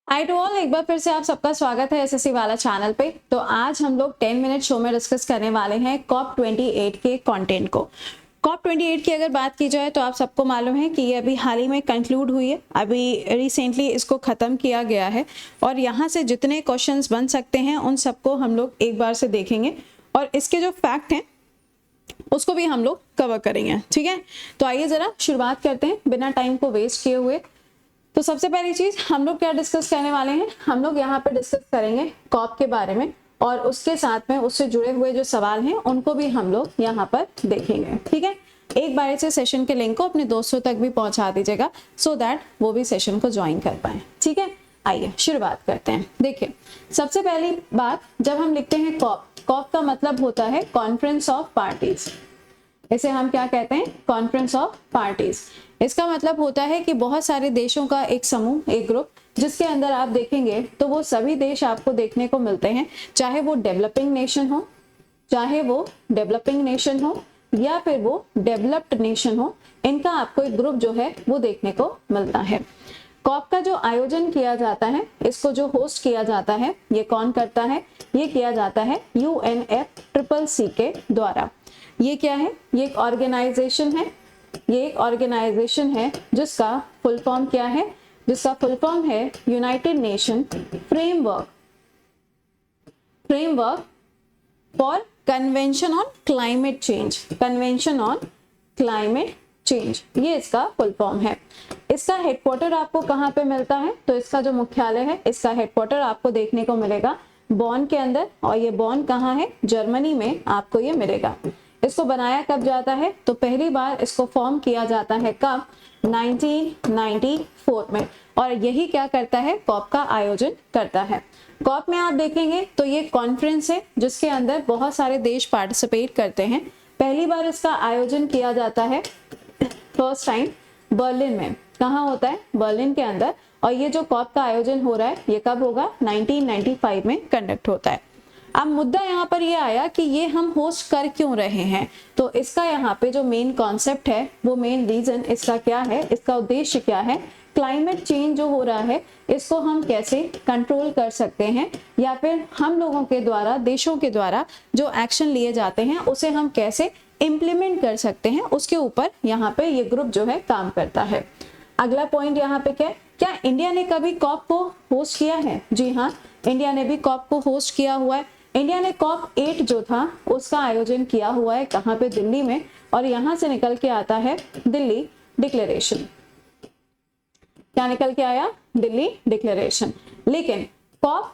Hi to all, एक बार फिर से आप सबका स्वागत है एसएससी वाला चैनल पे। तो आज हम लोग 10 मिनट शो में डिस्कस करने वाले हैं कॉप 28 के कंटेंट को। कॉप 28 की अगर बात की जाए तो आप सबको मालूम है कि ये अभी हाल ही में कंक्लूड हुई है, अभी रिसेंटली इसको ख़त्म किया गया है और यहाँ से जितने क्वेश्चंस बन सकते हैं उन सबको हम लोग एक बार से देखेंगे और इसके जो फैक्ट हैं उसको भी हम लोग कवर करेंगे। ठीक है, तो आइए ज़रा शुरुआत करते हैं बिना टाइम को वेस्ट किए हुए। तो सबसे पहली चीज हम लोग क्या डिस्कस करने वाले हैं, हम लोग यहाँ पे डिस्कस करेंगे कॉप के बारे में और उसके साथ में उससे जुड़े हुए जो सवाल हैं उनको भी हम लोग यहाँ पर देखेंगे। ठीक है, एक बार से सेशन के लिंक को अपने दोस्तों तक भी पहुंचा दीजिएगा सो दैट वो भी सेशन को ज्वाइन कर पाए। ठीक है, आइए शुरुआत करते हैं। देखिए, सबसे पहली बात, जब हम लिखते हैं कॉप, कॉप का मतलब होता है कॉन्फ्रेंस ऑफ पार्टीज। इसे हम क्या कहते हैं? Conference of parties. इसका मतलब होता है कि बहुत सारे देशों का एक समूह, एक ग्रुप, जिसके अंदर आप देखेंगे तो वो सभी देश आपको देखने को मिलते हैं, चाहे वो डेवलपिंग नेशन हो, या फिर वो डेवलप्ड नेशन हो, इनका आपको एक ग्रुप जो है वो देखने को मिलता है। कॉप का जो आयोजन किया जाता है, इसको जो होस्ट किया जाता है, ये कौन करता है? ये किया जाता है UNFCCC के द्वारा। ये क्या है? ये एक ऑर्गेनाइजेशन है। ये एक ऑर्गेनाइजेशन है जिसका फुल फॉर्म क्या है? जिसका फुल फॉर्म है United nation framework for convention on climate change. Convention on climate change, ये इसका फुल फॉर्म है। इसका हेडक्वार्टर आपको कहाँ पे मिलता है? तो इसका जो मुख्यालय है, इसका हेडक्वार्टर आपको देखने को मिलेगा बॉन के अंदर, और ये बॉन कहाँ है? जर्मनी में आपको ये मिलेगा। इसको बनाया कब जाता है? तो पहली बार इसको फॉर्म किया जाता है कब? 1994 में। और यही क्या करता है? कॉप का आयोजन करता है। कॉप में आप देखेंगे तो ये कॉन्फ्रेंस है जिसके अंदर बहुत सारे देश पार्टिसिपेट करते हैं। पहली बार इसका आयोजन किया जाता है फर्स्ट टाइम बर्लिन में। कहाँ होता है? बर्लिन के अंदर। और ये जो कॉप का आयोजन हो रहा है ये कब होगा? 1995 में कंडक्ट होता है। अब मुद्दा यहाँ पर ये आया कि ये हम होस्ट कर क्यों रहे हैं। तो इसका यहाँ पे जो मेन कॉन्सेप्ट है, वो मेन रीजन इसका क्या है, इसका उद्देश्य क्या है? क्लाइमेट चेंज जो हो रहा है इसको हम कैसे कंट्रोल कर सकते हैं, या फिर हम लोगों के द्वारा, देशों के द्वारा जो एक्शन लिए जाते हैं उसे हम कैसे इम्प्लीमेंट कर सकते हैं, उसके ऊपर यहाँ पे ये ग्रुप जो है काम करता है। अगला पॉइंट यहाँ पे क्या इंडिया ने कभी कॉप को होस्ट किया है? जी हाँ, इंडिया ने भी कॉप को होस्ट किया हुआ है। इंडिया ने कॉप 8 जो था उसका आयोजन किया हुआ है। कहाँ पे? दिल्ली में। और यहाँ से निकल के आता है दिल्ली डिक्लेरेशन। क्या निकल के आया? दिल्ली डिक्लेरेशन। लेकिन कॉप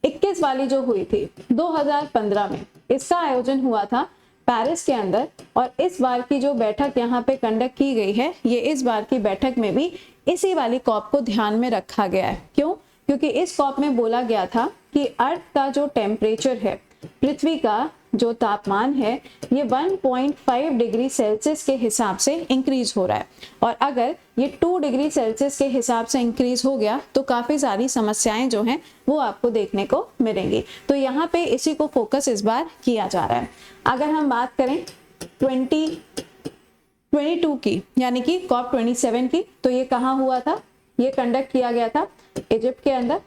21 वाली जो हुई थी 2015 में, इसका आयोजन हुआ था पेरिस के अंदर। और इस बार की जो बैठक यहाँ पे कंडक्ट की गई है, ये इस बार की बैठक में भी इसी वाली कॉप को ध्यान में रखा गया है। क्यों? क्योंकि इस कॉप में बोला गया था कि अर्थ का जो टेम्परेचर है, पृथ्वी का जो तापमान है, ये 1.5 डिग्री सेल्सियस के हिसाब से इंक्रीज हो रहा है। और अगर ये 2 डिग्री सेल्सियस के हिसाब से इंक्रीज हो गया तो काफ़ी सारी समस्याएं जो हैं वो आपको देखने को मिलेंगी। तो यहाँ पे इसी को फोकस इस बार किया जा रहा है। अगर हम बात करें 2022 की, यानी कि कॉप 27 की, तो ये कहाँ हुआ था? ये कंडक्ट किया गया था इजिप्ट के अंदर।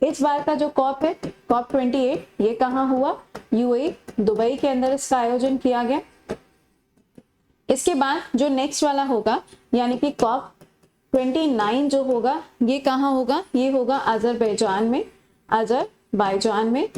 इस बार का जो कॉप है, कॉप 28, ये कहाँ हुआ? यूएई, दुबई के अंदर इसका आयोजन किया गया। इसके बाद जो नेक्स्ट वाला होगा, यानी कि कॉप 29 जो होगा, ये कहाँ होगा? ये होगा अजरबैजान में। अजरबैजान में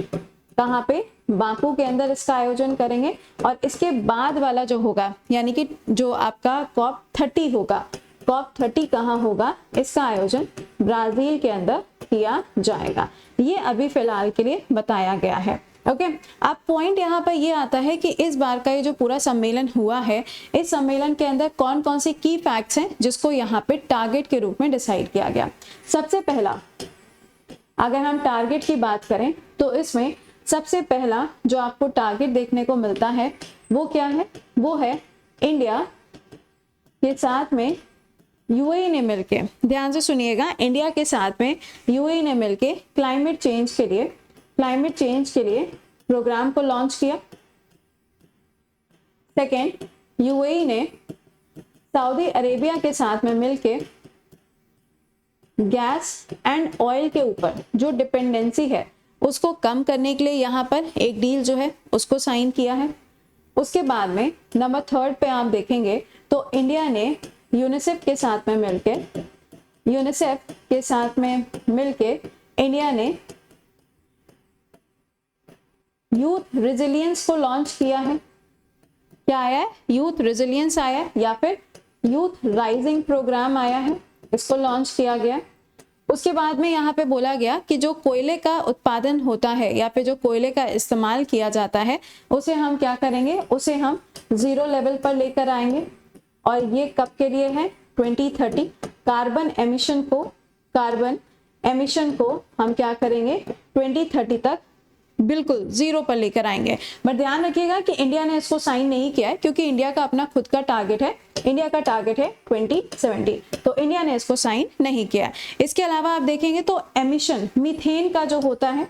कहाँ पे? बाकू के अंदर इसका आयोजन करेंगे। और इसके बाद वाला जो होगा, यानी कि जो आपका कॉप 30 होगा, कॉप 30 कहाँ होगा? इसका आयोजन ब्राजील के अंदर किया जाएगा। ये अभी फिलहाल के लिए बताया गया है। ओके, अब पॉइंट यहाँ पर ये आता है कि इस बार का ये जो पूरा सम्मेलन हुआ है, इस सम्मेलन के अंदर कौन कौन से की फैक्ट्स हैं जिसको यहाँ पे टारगेट के रूप में डिसाइड किया गया। सबसे पहला, अगर हम टारगेट की बात करें तो इसमें सबसे पहला जो आपको टारगेट देखने को मिलता है वो क्या है? वो है इंडिया के साथ में यूएई ने मिलके, ध्यान से सुनिएगा, इंडिया के साथ में यूएई ने मिलके क्लाइमेट चेंज के लिए प्रोग्राम को लॉन्च किया। सेकेंड, यूएई ने सऊदी अरेबिया के साथ में मिलके गैस एंड ऑयल के ऊपर जो डिपेंडेंसी है उसको कम करने के लिए यहाँ पर एक डील जो है उसको साइन किया है। उसके बाद में नंबर 3 पे आप देखेंगे तो इंडिया ने यूनिसेफ के साथ में मिलके इंडिया ने यूथ रेजिलियंस को लॉन्च किया है। क्या आया है? यूथ रेजिलियंस आया है या फिर यूथ राइजिंग प्रोग्राम आया है, इसको लॉन्च किया गया। उसके बाद में यहाँ पे बोला गया कि जो कोयले का उत्पादन होता है या फिर जो कोयले का इस्तेमाल किया जाता है उसे हम क्या करेंगे, उसे हम 0 लेवल पर लेकर आएंगे। और ये कब के लिए है? 2030। कार्बन एमिशन को हम क्या करेंगे 2030 तक बिल्कुल 0 पर लेकर आएंगे। बट ध्यान रखिएगा कि इंडिया ने इसको साइन नहीं किया है क्योंकि इंडिया का अपना खुद का टारगेट है। इंडिया का टारगेट है 2070, तो इंडिया ने इसको साइन नहीं किया। इसके अलावा आप देखेंगे तो एमिशन मीथेन का जो होता है,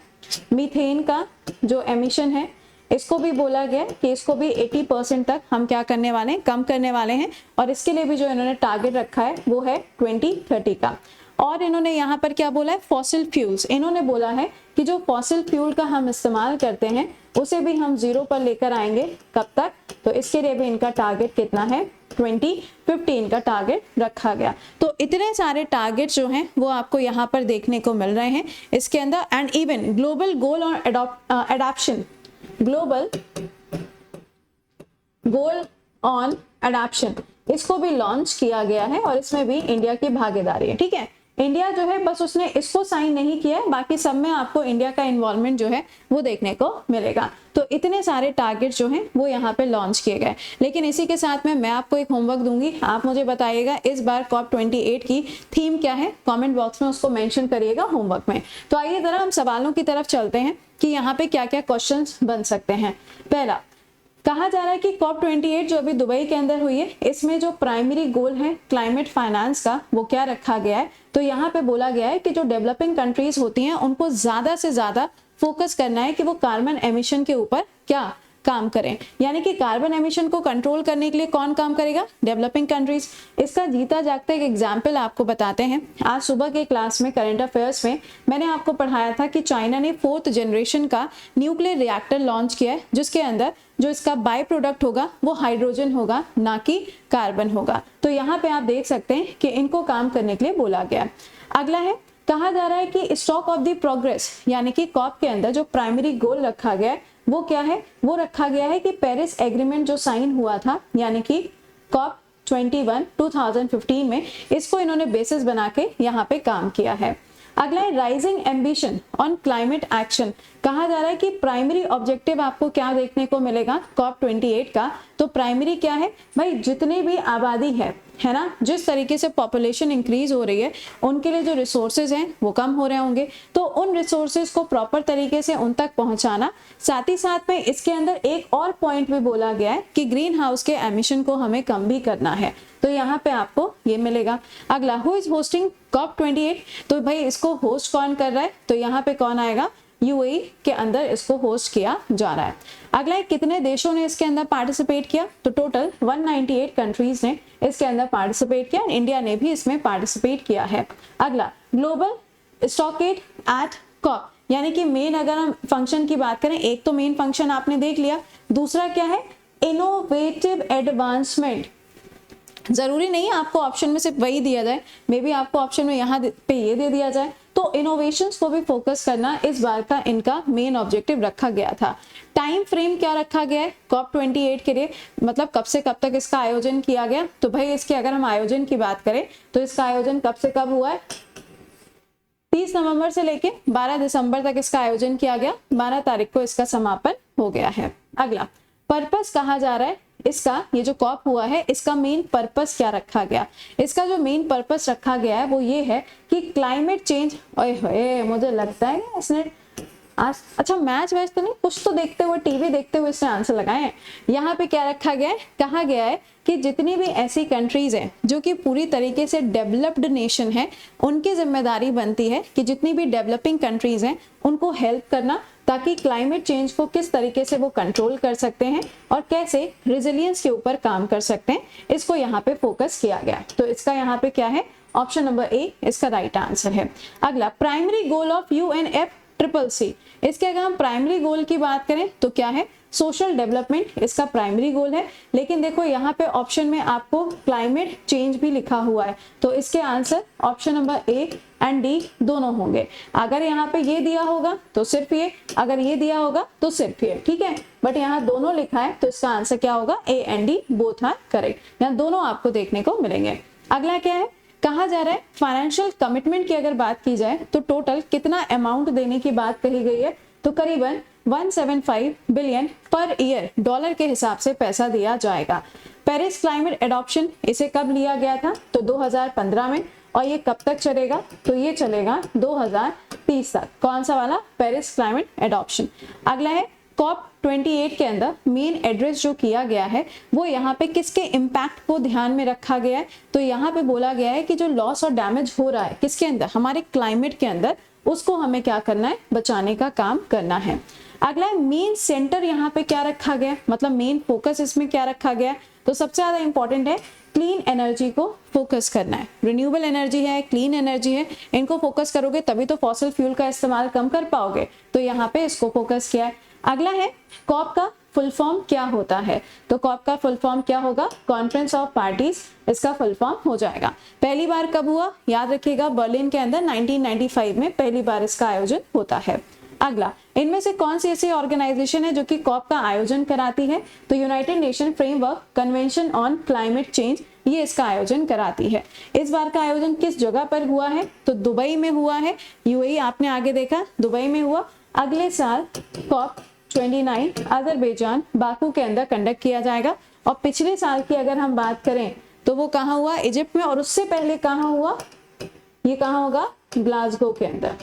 मीथेन का जो एमिशन है इसको भी बोला गया कि इसको भी 80% तक हम क्या करने वाले हैं, कम करने वाले हैं। और इसके लिए भी जो इन्होंने टारगेट रखा है वो है 2030 का। और इन्होंने यहाँ पर क्या बोला है, फॉसिल फ्यूल्स, इन्होंने बोला है कि जो फॉसिल फ्यूल का हम इस्तेमाल करते हैं उसे भी हम 0 पर लेकर आएंगे। कब तक? तो इसके लिए भी इनका टारगेट कितना है, 2015 का टारगेट रखा गया। तो इतने सारे टारगेट जो हैं वो आपको यहाँ पर देखने को मिल रहे हैं इसके अंदर। एंड इवन ग्लोबल गोल और adoption, global goal on adoption, इसको भी लॉन्च किया गया है और इसमें भी इंडिया की भागीदारी है। ठीक है, इंडिया जो है बस उसने इसको साइन नहीं किया है, बाकी सब में आपको इंडिया का इन्वॉल्वमेंट जो है वो देखने को मिलेगा। तो इतने सारे टारगेट जो हैं वो यहाँ पे लॉन्च किए गए। लेकिन इसी के साथ में मैं आपको एक होमवर्क दूंगी, आप मुझे बताइएगा इस बार COP28 की थीम क्या है, कमेंट बॉक्स में उसको मेंशन करिएगा होमवर्क में। तो आइए जरा हम सवालों की तरफ चलते हैं कि यहाँ पे क्या क्या क्वेश्चंस बन सकते हैं। पहला, कहा जा रहा है कि COP28 जो अभी दुबई के अंदर हुई है इसमें जो प्राइमरी गोल है क्लाइमेट फाइनेंस का वो क्या रखा गया है। तो यहाँ पे बोला गया है कि जो डेवलपिंग कंट्रीज होती हैं उनको ज्यादा से ज्यादा फोकस करना है कि वो कार्बन एमिशन के ऊपर क्या काम करें, यानी कि कार्बन एमिशन को कंट्रोल करने के लिए कौन काम करेगा, डेवलपिंग कंट्रीज। इसका जीता जागता एक एग्जाम्पल आपको बताते हैं। आज सुबह के क्लास में करंट अफेयर्स में मैंने आपको पढ़ाया था कि चाइना ने 4th जनरेशन का न्यूक्लियर रिएक्टर लॉन्च किया है जिसके अंदर जो इसका बाय प्रोडक्ट होगा वो हाइड्रोजन होगा, ना कि कार्बन होगा। तो यहाँ पे आप देख सकते हैं कि इनको काम करने के लिए बोला गया। अगला है, कहा जा रहा है कि स्टॉक ऑफ द प्रोग्रेस, यानी कि COP के अंदर जो प्राइमरी गोल रखा गया है वो क्या है, वो रखा गया है कि पेरिस एग्रीमेंट जो साइन हुआ था यानी कि COP21 2015 में, इसको इन्होंने बेसिस बना के यहाँ पे काम किया है। अगला है rising ambition on climate action. कहा जा रहा है कि प्राइमरी ऑब्जेक्टिव आपको क्या देखने को मिलेगा COP28 का। तो प्राइमरी क्या है भाई, जितनी भी आबादी है ना, जिस तरीके से पॉपुलेशन इंक्रीज हो रही है उनके लिए जो रिसोर्सेज हैं वो कम हो रहे होंगे, तो उन रिसोर्सेज को प्रॉपर तरीके से उन तक पहुंचाना। साथ ही साथ में इसके अंदर एक और पॉइंट भी बोला गया है कि ग्रीन हाउस के एमिशन को हमें कम भी करना है। तो यहाँ पे आपको ये मिलेगा। अगला, हु इज होस्टिंग COP28, तो भाई इसको होस्ट कौन कर रहा है, तो यहाँ पे कौन आएगा, UAE के अंदर इसको होस्ट किया जा रहा है। अगला है, कितने देशों ने इसके अंदर पार्टिसिपेट किया, तो टोटल 198 कंट्रीज ने इसके अंदर पार्टिसिपेट किया, इंडिया ने भी इसमें पार्टिसिपेट किया है। अगला, ग्लोबल स्टॉकेट एट COP, यानी कि मेन अगर हम फंक्शन की बात करें, एक तो मेन फंक्शन आपने देख लिया, दूसरा क्या है, इनोवेटिव एडवांसमेंट। जरूरी नहीं है आपको ऑप्शन में सिर्फ वही दिया जाए, मे बी आपको ऑप्शन में यहाँ पे ये दे दिया जाए। तो इनोवेशंस को भी फोकस करना इस बार का इनका मेन ऑब्जेक्टिव रखा गया था। टाइम फ्रेम क्या रखा गया है COP28 के लिए, मतलब कब से कब तक इसका आयोजन किया गया। तो भाई इसके अगर हम आयोजन की बात करें तो इसका आयोजन कब से कब हुआ है, 30 नवंबर से लेके 12 दिसंबर तक इसका आयोजन किया गया, 12 तारीख को इसका समापन हो गया है। अगला, पर्पस कहा जा रहा है इसका, ये जो COP हुआ है इसका मेन पर्पस क्या रखा गया। इसका जो मेन पर्पस रखा गया है वो ये है कि क्लाइमेट चेंज, ओए मुझे लगता है इसने आज अच्छा मैच वैच तो नहीं, कुछ तो देखते हुए, टीवी देखते हुए इसने आंसर लगाए हैं। यहाँ पे क्या रखा गया है, कहा गया है कि जितनी भी ऐसी कंट्रीज हैं जो कि पूरी तरीके से डेवलप्ड नेशन है, उनकी जिम्मेदारी बनती है कि जितनी भी डेवलपिंग कंट्रीज हैं उनको हेल्प करना, ताकि क्लाइमेट चेंज को किस तरीके से वो कंट्रोल कर सकते हैं और कैसे रेजिलियंस के ऊपर काम कर सकते हैं, इसको यहाँ पे फोकस किया गया। तो इसका यहाँ पे क्या है, ऑप्शन नंबर ए इसका राइट आंसर है। अगला, प्राइमरी गोल ऑफ UNFCCC, इसके अगर हम प्राइमरी गोल की बात करें तो क्या है, सोशल डेवलपमेंट इसका प्राइमरी गोल है। लेकिन देखो यहाँ पे ऑप्शन में आपको क्लाइमेट चेंज भी लिखा हुआ है, तो इसके answer option number A and D दोनों होंगे। अगर यहाँ पे ये दिया होगा तो सिर्फ ये, अगर ये दिया होगा तो सिर्फ ये, ठीक है। बट यहाँ दोनों लिखा है तो इसका आंसर क्या होगा, A and D both are correct. यहाँ दोनों आपको देखने को मिलेंगे। अगला क्या है, कहा जा रहा है फाइनेंशियल कमिटमेंट की अगर बात की जाए तो टोटल कितना अमाउंट देने की बात कही गई है, तो करीबन 175 बिलियन पर ईयर डॉलर के हिसाब से पैसा दिया जाएगा। पेरिस क्लाइमेट एडॉप्शन, इसे कब लिया गया था, तो 2015 में। और ये कब तक चलेगा, तो ये चलेगा 2030 तक। कौन सा वाला, पेरिस क्लाइमेट एडॉप्शन। अगला है COP28 के अंदर मेन एड्रेस जो किया गया है वो यहाँ पे किसके इम्पैक्ट को ध्यान में रखा गया है, तो यहाँ पे बोला गया है कि जो लॉस और डैमेज हो रहा है किसके अंदर, हमारे क्लाइमेट के अंदर, उसको हमें क्या करना है, बचाने का काम करना है। अगला है मेन सेंटर, यहाँ पे क्या रखा गया, मतलब मेन फोकस इसमें क्या रखा गया, तो सबसे ज्यादा इंपॉर्टेंट है क्लीन एनर्जी को फोकस करना है। रिन्यूएबल एनर्जी है, क्लीन एनर्जी है, इनको फोकस करोगे तभी तो फॉसिल फ्यूल का इस्तेमाल कम कर पाओगे, तो यहाँ पे इसको फोकस किया है। अगला है कॉप का फुल फॉर्म क्या होता है, तो कॉप का फुल फॉर्म क्या होगा, कॉन्फ्रेंस ऑफ पार्टीज इसका फुल फॉर्म हो जाएगा। पहली बार कब हुआ, याद रखिएगा बर्लिन के अंदर 1995 में पहली बार इसका आयोजन होता है। अगला, इनमें से कौन सी ऐसी ऑर्गेनाइजेशन है जो कि कॉप का आयोजन कराती है, तो United nation framework convention on climate change, ये इसका आयोजन कराती है। इस बार का आयोजन किस जगह पर हुआ है, तो दुबई में हुआ है। यूएई आपने आगे देखा, दुबई में हुआ। अगले साल COP29 अजरबैजान बाकू के अंदर कंडक्ट किया जाएगा। और पिछले साल की अगर हम बात करें तो वो कहाँ हुआ, इजिप्ट में। और उससे पहले कहाँ हुआ, ये कहाँ होगा, ग्लासगो के अंदर।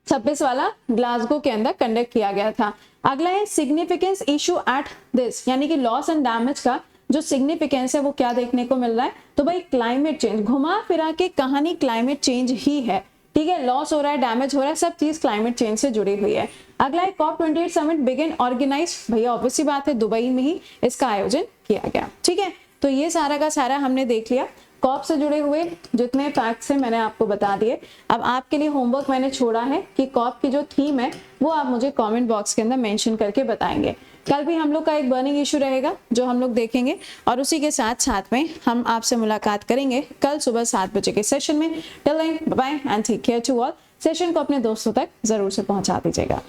26 वाला ग्लासगो के अंदर कंडक्ट किया गया था। अगला है सिग्निफिकेंस इशू एट दिस, यानी कि लॉस एंड डैमेज का जो सिग्निफिकेंस है वो क्या देखने को मिल रहा है, तो भाई क्लाइमेट चेंज, घुमा फिरा के कहानी क्लाइमेट चेंज ही है, ठीक है। लॉस हो रहा है, डैमेज हो रहा है, सब चीज क्लाइमेट चेंज से जुड़ी हुई है। अगला है COP28 समिट बिगिन ऑर्गेनाइज, भैया ऑब्वियस सी बात है दुबई में ही इसका आयोजन किया गया, ठीक है। तो ये सारा का सारा हमने देख लिया, कॉप से जुड़े हुए जितने फैक्ट्स हैं मैंने आपको बता दिए। अब आपके लिए होमवर्क मैंने छोड़ा है कि कॉप की जो थीम है वो आप मुझे कमेंट बॉक्स के अंदर मेंशन करके बताएंगे। कल भी हम लोग का एक बर्निंग इशू रहेगा जो हम लोग देखेंगे, और उसी के साथ साथ में हम आपसे मुलाकात करेंगे कल सुबह 7 बजे के सेशन में। Till then bye bye and take care to all. Session को अपने दोस्तों तक जरूर से पहुंचा दीजिएगा।